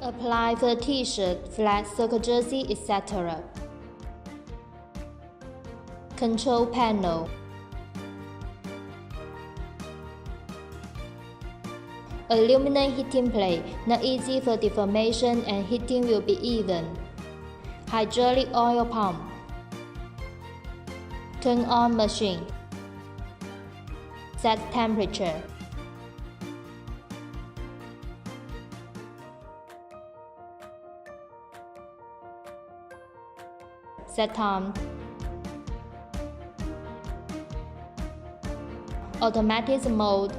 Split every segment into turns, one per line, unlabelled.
Apply for t-shirt, flat, circle jersey, etc. Control panel. Aluminum heating plate, not easy for deformation and heating will be even. Hydraulic oil pump. Turn on machine. Set temperature. Set time. Automatic mode.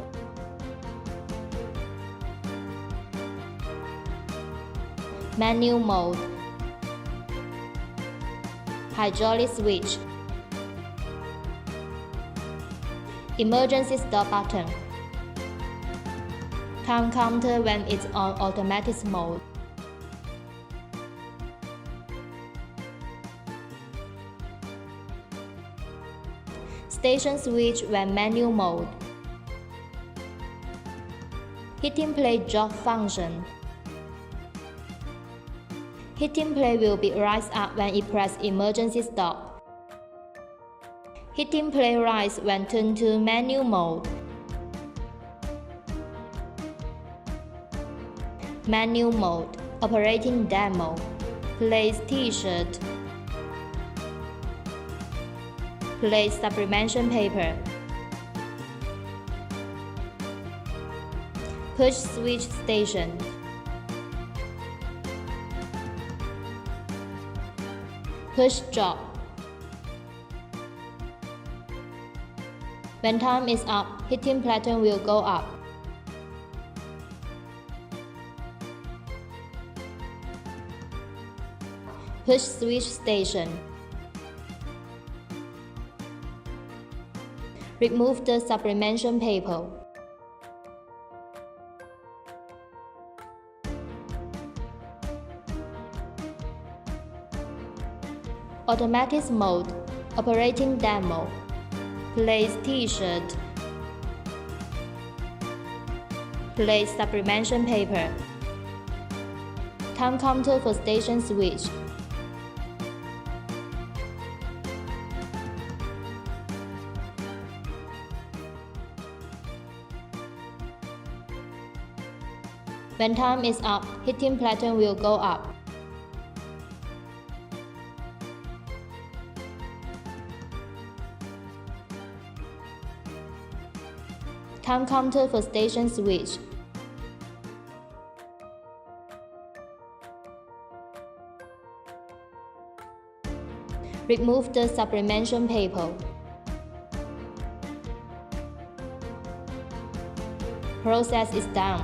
Manual mode. Hydraulic switch. Emergency stop button. Time counter when it's on automatic mode. Station switch when manual mode. Heating plate drop function. Heating plate will be rise up when it press emergency stop. Heating plate rise when turned to manual mode. Manual mode. Operating demo. Place t-shirt. Place sublimation paper. Push switch station. Push drop. When time is up, heating platen will go up. Push switch station. Remove the sublimation paper. Automatic mode. Operating demo. Place t-shirt. Place sublimation paper. Time counter for station switch. When time is up, heating platen will go up. Time counter for station switch. Remove the sublimation paper. Process is done.